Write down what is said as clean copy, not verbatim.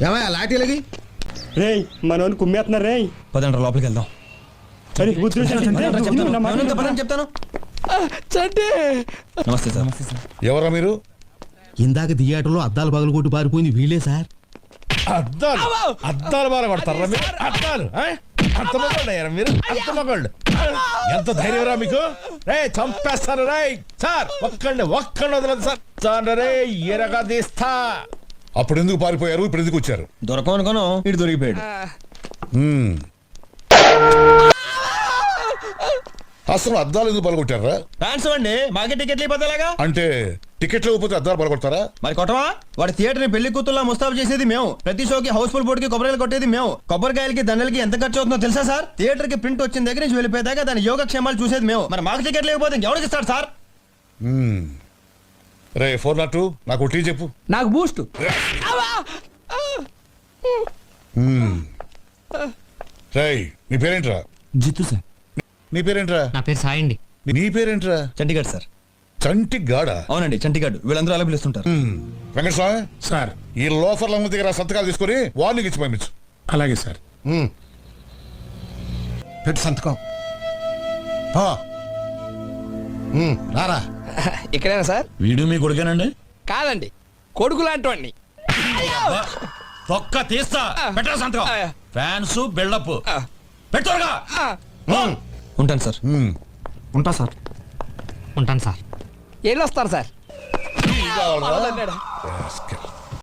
ఏమయ్యా లాఠీలకి రేయ్ మనోని కుమ్మేస్తున్నారు రేయ్. పదండ్రా లోపలికి వెళ్దాం. అరే బుద్ధుడు చెప్తాను. చంటి నమస్తే సార్. ఎవరా మీరు? ఇందాక థియేటర్లో అద్దాలు పగలు కొట్టి పారిపోయింది వీళ్ళే సార్. అద్దాలు అద్దాలు బాగా కొడతారా మీరు? అద్దాలు అంత మగోళ్ళయ్యారా మీరు? అంత మగోళ్ళు. ఎంత ధైర్యంరా మీకు? రే చంపేస్తాను రే సార్. ఒక్కండి వదలదు సార్. చాలు రే ఎరగా తీస్తా. అప్పుడు ఎందుకు పారిపోయారు? ఇప్పుడు ఎందుకు వచ్చారు? దొరకం అనుకోను, ఇటు దొరికిపోయాడు. అసలు అద్దాలు ఎందుకు పలగొట్టారా? ఫ్యాన్స్ అండి, మాకే టికెట్లు ఇవ్వలేగా. అంటే టికెట్లు ఇవ్వకపోతే అద్దాలు పలగొడతారా? మరి కొట్టవా? వాడి థియేటర్ ని పెళ్లి కూతుర్లా ముస్తాబు చేసేది మేము. ప్రతి షోకి హౌస్ఫుల్ బోర్డుకి కొబ్బరికాయలు కొట్టేది మేము. కొబ్బరికాయలకి దండలకి ఎంత ఖర్చు అవుతుందో తెలుసా సార్? థియేటర్ కి ప్రింట్ వచ్చిన దగ్గర నుంచి వెళ్ళిపోయేదాకా దాని యోగక్షేమాలు చూసేది మేము. మరి మాకు టికెట్లు ఇవ్వకపోతే ఎవరికి ఇస్తాడు సార్? రే 402 నాకు టీ చెప్పు. నాకు బూస్ట్. రేయ్ నీ పేరేంట్రా? జిత్తు సార్. నీ పేరేంట్రా? నా పేరు సాయి అండి. నీ పేరేంట్రా? చంటిగాడ్ సార్. చంటి గాడ? అవునండి, చంటిగాడ్. వీళ్ళందరూ అలా పిలుస్తుంటారు. వెంకటస్వామి సార్. ఈ లోఫర్ల దగ్గర సంతకాలు తీసుకొని వార్నింగ్ ఇచ్చి పంపించు. అలాగే సార్. పెట్టి సంతకం రారా. ఇక్కడేనా సార్? వీడు మీ కొడుకేనండి? కాదండి, కొడుకు లాంటి వాడిని. ఒక్క తీస్తా. పెట్టరా సంతకం. ఫ్యాన్స్ బిల్డప్ పెట్టరుగా. ఉంటాను సార్. ఉంటా సార్. ఉంటాను సార్. వెళ్ళొస్తాను సార్. కావాలరా?